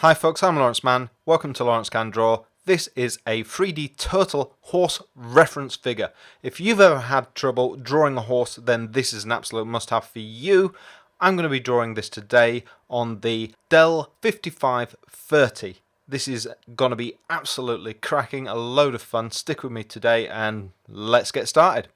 Hi folks, I'm Lawrence Mann. Welcome to LAWRENCEcanDRAW. This is a 3DTotal horse reference figure. If you've ever had trouble drawing a horse, then this is an absolute must-have for you. I'm going to be drawing this today on the Dell 5530. This is going to be absolutely cracking, a load of fun. Stick with me today and let's get started.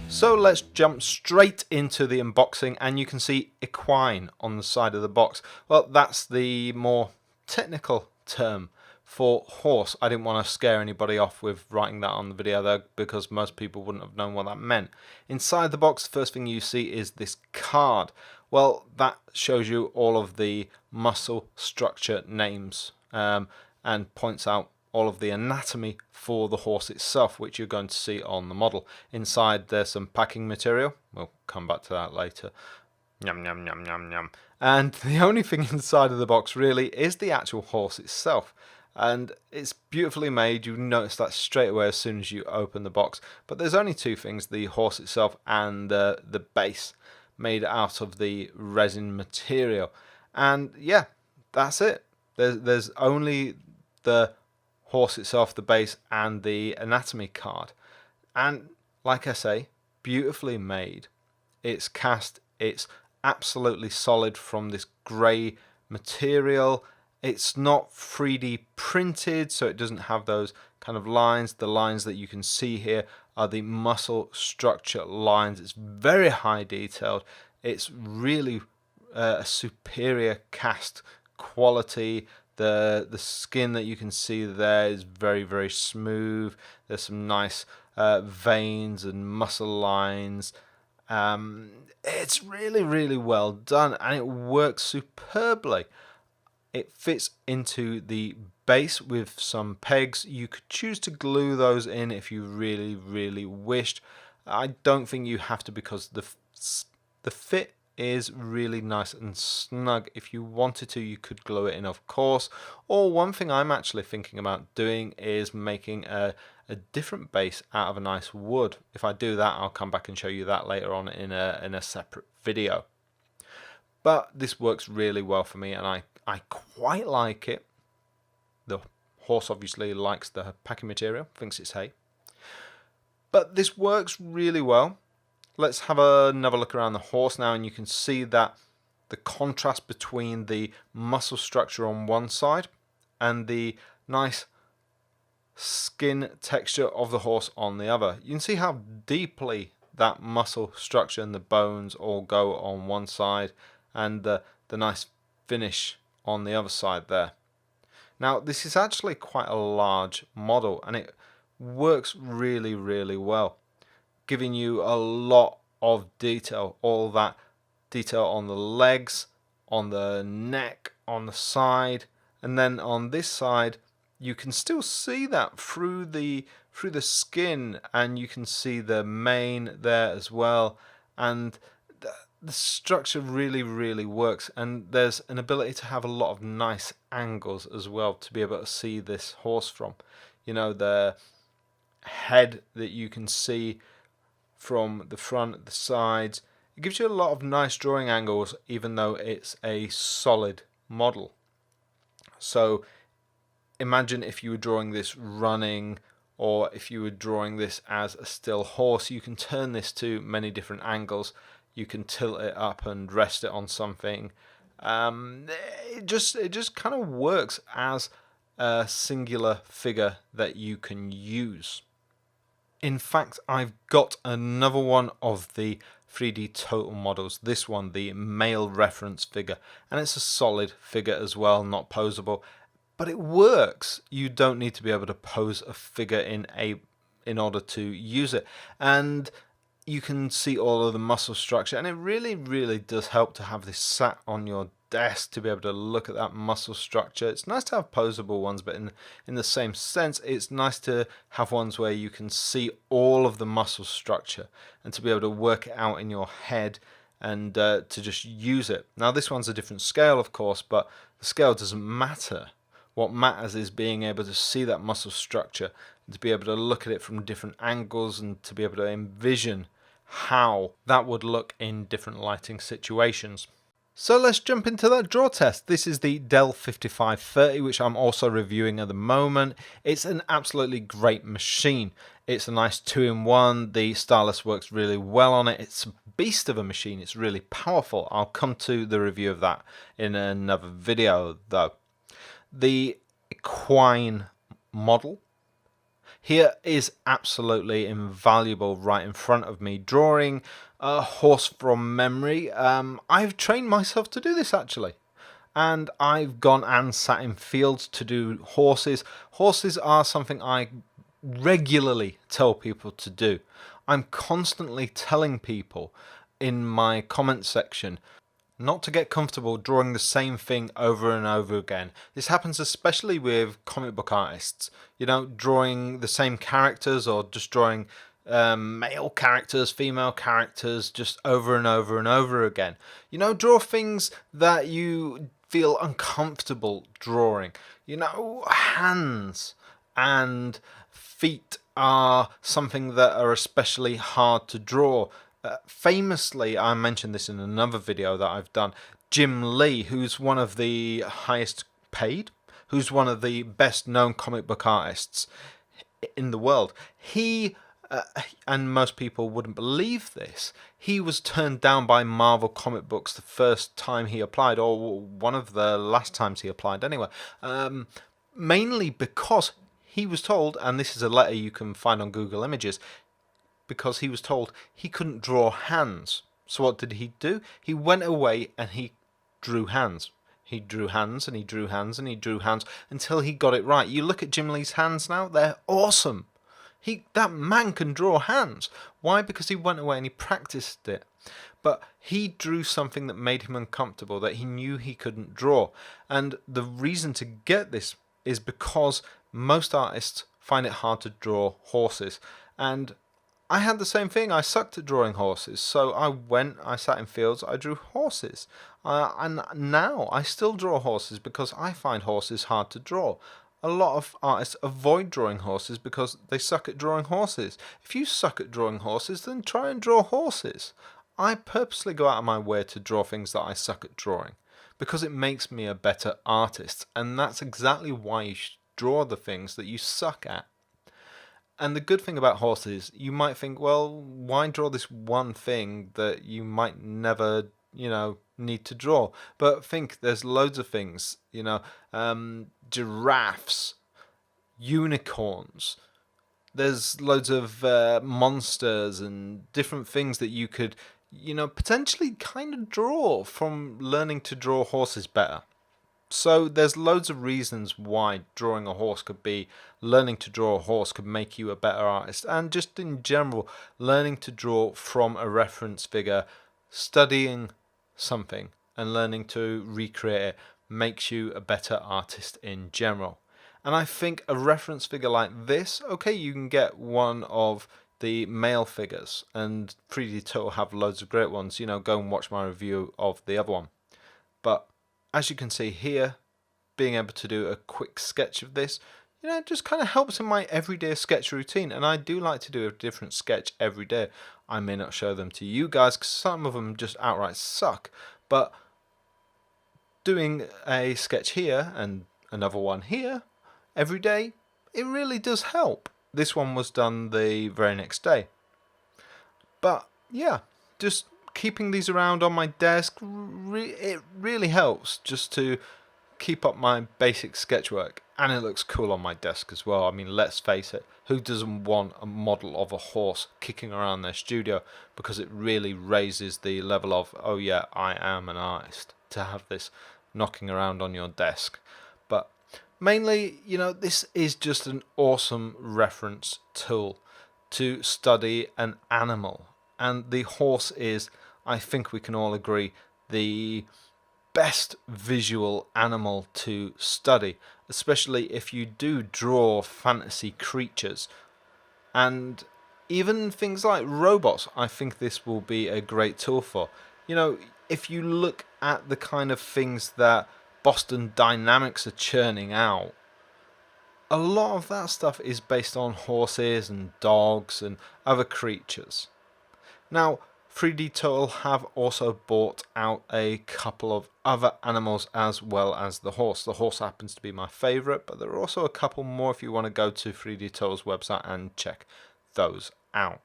So let's jump straight into the unboxing, and you can see equine on the side of the box. Well, that's the more technical term for horse. I didn't want to scare anybody off with writing that on the video though, because most people wouldn't have known what that meant. Inside the box, the first thing you see is this card. Well, that shows you all of the muscle structure names and points out all of the anatomy for the horse itself, which you're going to see on the model. Inside there's some packing material. We'll come back to that later. Yum, yum, yum, yum, yum. And the only thing inside of the box really is the actual horse itself. And it's beautifully made. You notice that straight away as soon as you open the box. But there's only two things, the horse itself and the base, made out of the resin material. And yeah, that's it. There's only the horse itself, the base, and the anatomy card. And like I say, beautifully made. It's cast, it's absolutely solid from this grey material. It's not 3D printed, so it doesn't have those kind of lines. The lines that you can see here are the muscle structure lines. It's very high detailed. It's really a superior cast quality. The skin that you can see there is very, very smooth. There's some nice veins and muscle lines. It's really, really well done, and it works superbly. It fits into the base with some pegs. You could choose to glue those in if you really, really wished. I don't think you have to, because the fit is really nice and snug. If you wanted to, you could glue it in, of course. Or one thing I'm actually thinking about doing is making a different base out of a nice wood. If I do that, I'll come back and show you that later on in a separate video. But this works really well for me, and I quite like it. The horse obviously likes the packing material, thinks it's hay. But this works really well. Let's have another look around the horse now, and you can see that the contrast between the muscle structure on one side and the nice skin texture of the horse on the other. You can see how deeply that muscle structure and the bones all go on one side, and the nice finish on the other side there. Now, this is actually quite a large model, and it works really, really well, giving you a lot of detail, all that detail on the legs, on the neck, on the side, and then on this side you can still see that through the skin, and you can see the mane there as well, and the structure really, really works. And there's an ability to have a lot of nice angles as well to be able to see this horse from. You know, the head that you can see from the front, the sides. It gives you a lot of nice drawing angles, even though it's a solid model. So imagine if you were drawing this running, or if you were drawing this as a still horse. You can turn this to many different angles. You can tilt it up and rest it on something. It just kind of works as a singular figure that you can use. In fact, I've got another one of the 3DTotal models, this one, the male reference figure, and it's a solid figure as well, not posable, but it works. You don't need to be able to pose a figure in order to use it, and you can see all of the muscle structure, and it really, really does help to have this sat on your desk to be able to look at that muscle structure. It's nice to have posable ones, but in the same sense, it's nice to have ones where you can see all of the muscle structure and to be able to work it out in your head and to just use it. Now, this one's a different scale, of course, but the scale doesn't matter. What matters is being able to see that muscle structure and to be able to look at it from different angles and to be able to envision how that would look in different lighting situations. So let's jump into that draw test. This is the Dell 5530, which I'm also reviewing at the moment. It's an absolutely great machine. It's a nice 2-in-1. The stylus works really well on it. It's a beast of a machine. It's really powerful. I'll come to the review of that in another video though. The Equine model here is absolutely invaluable right in front of me. Drawing a horse from memory. I've trained myself to do this actually. And I've gone and sat in fields to do horses. Horses are something I regularly tell people to do. I'm constantly telling people in my comment section not to get comfortable drawing the same thing over and over again. This happens especially with comic book artists. You know, drawing the same characters or just drawing male characters, female characters just over and over and over again. You know, draw things that you feel uncomfortable drawing. You know, hands and feet are something that are especially hard to draw. Famously, I mentioned this in another video that I've done, Jim Lee, who's one of the highest paid, who's one of the best known comic book artists in the world. He, and most people wouldn't believe this, he was turned down by Marvel comic books the first time he applied, or one of the last times he applied anyway, mainly because he was told, and this is a letter you can find on Google Images, because he was told he couldn't draw hands. So what did he do? He went away and he drew hands. He drew hands and he drew hands and he drew hands until he got it right. You look at Jim Lee's hands now, they're awesome. That man can draw hands. Why? Because he went away and he practiced it. But he drew something that made him uncomfortable, that he knew he couldn't draw. And the reason to get this is because most artists find it hard to draw horses. And I had the same thing. I sucked at drawing horses, so I sat in fields, I drew horses. And now I still draw horses because I find horses hard to draw. A lot of artists avoid drawing horses because they suck at drawing horses. If you suck at drawing horses, then try and draw horses. I purposely go out of my way to draw things that I suck at drawing because it makes me a better artist, and that's exactly why you should draw the things that you suck at. And the good thing about horses, you might think, well, why draw this one thing that you might never, need to draw? But think, there's loads of things, giraffes, unicorns. There's loads of monsters and different things that you could, potentially kind of draw from learning to draw horses better. So there's loads of reasons why drawing a horse learning to draw a horse could make you a better artist. And just in general, learning to draw from a reference figure, studying something and learning to recreate it makes you a better artist in general. And I think a reference figure like this, okay, you can get one of the male figures, and 3DTotal have loads of great ones. Go and watch my review of the other one. But as you can see here, being able to do a quick sketch of this, just kind of helps in my everyday sketch routine. And I do like to do a different sketch every day. I may not show them to you guys because some of them just outright suck. But doing a sketch here and another one here every day, it really does help. This one was done the very next day. But yeah, just keeping these around on my desk, it really helps just to keep up my basic sketch work, and it looks cool on my desk as well. I mean, let's face it, who doesn't want a model of a horse kicking around their studio? Because it really raises the level of, oh yeah, I am an artist, to have this knocking around on your desk. But mainly, this is just an awesome reference tool to study an animal, and the horse is, I think we can all agree, the best visual animal to study, especially if you do draw fantasy creatures. And even things like robots, I think this will be a great tool for. If you look at the kind of things that Boston Dynamics are churning out, a lot of that stuff is based on horses and dogs and other creatures. Now, 3DTotal have also bought out a couple of other animals as well as the horse. The horse happens to be my favourite, but there are also a couple more if you want to go to 3DTotal's website and check those out.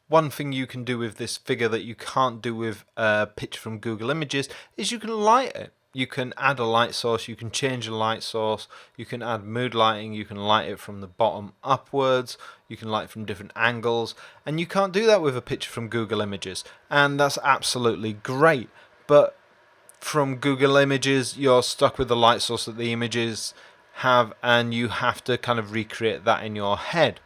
One thing you can do with this figure that you can't do with a picture from Google Images is you can light it. You can add a light source, you can change the light source, you can add mood lighting, you can light it from the bottom upwards, you can light it from different angles, and you can't do that with a picture from Google Images, and that's absolutely great. But from Google Images, you're stuck with the light source that the images have, and you have to kind of recreate that in your head.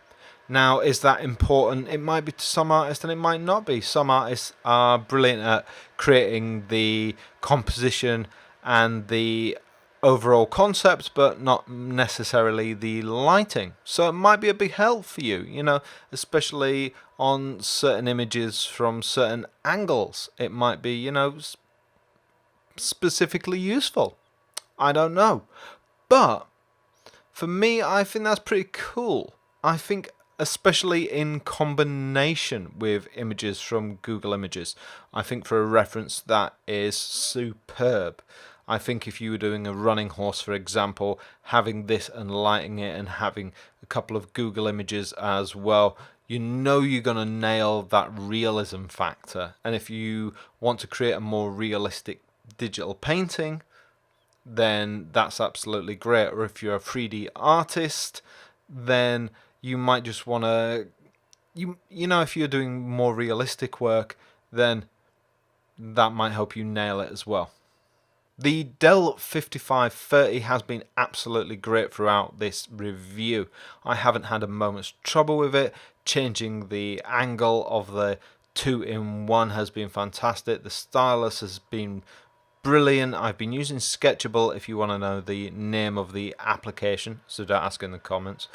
Now, is that important? It might be to some artists and it might not be. Some artists are brilliant at creating the composition and the overall concept, but not necessarily the lighting. So it might be a big help for you, you know, especially on certain images from certain angles. It might be, you know, specifically useful. I don't know. But for me, I think that's pretty cool. I think especially in combination with images from Google Images, I think for a reference that is superb. I think if you were doing a running horse, for example, having this and lighting it and having a couple of Google Images as well, you know you're going to nail that realism factor. And if you want to create a more realistic digital painting, then that's absolutely great. Or if you're a 3D artist, then you might just want to, you know, if you're doing more realistic work, then that might help you nail it as well. The Dell 5530 has been absolutely great throughout this review. I haven't had a moment's trouble with it. Changing the angle of the 2-in-1 has been fantastic. The stylus has been brilliant. I've been using Sketchable if you want to know the name of the application, so don't ask in the comments.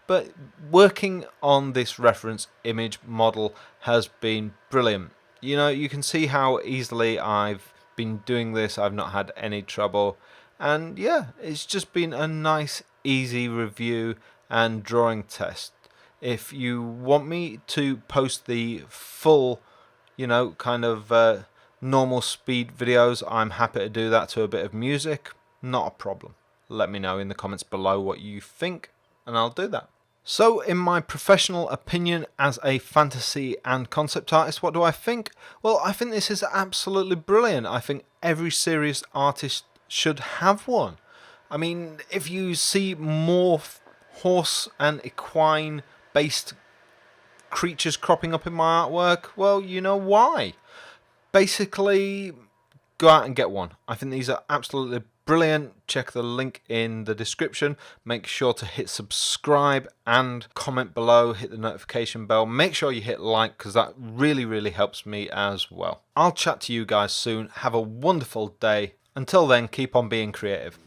But working on this reference image model has been brilliant. You know, you can see how easily I've been doing this. I've not had any trouble, and yeah, it's just been a nice easy review and drawing test. If you want me to post the full, you know, kind of normal speed videos, I'm happy to do that to a bit of music. Not a problem. Let me know in the comments below what you think and I'll do that. So in my professional opinion as a fantasy and concept artist, what do I think? Well, I think this is absolutely brilliant. I think every serious artist should have one. I mean, if you see more horse and equine based creatures cropping up in my artwork, well, you know why. Basically, go out and get one. I think these are absolutely brilliant. Check the link in the description. Make sure to hit subscribe and comment below. Hit the notification bell. Make sure you hit like because that really helps me as well. I'll chat to you guys soon. Have a wonderful day. Until then, keep on being creative.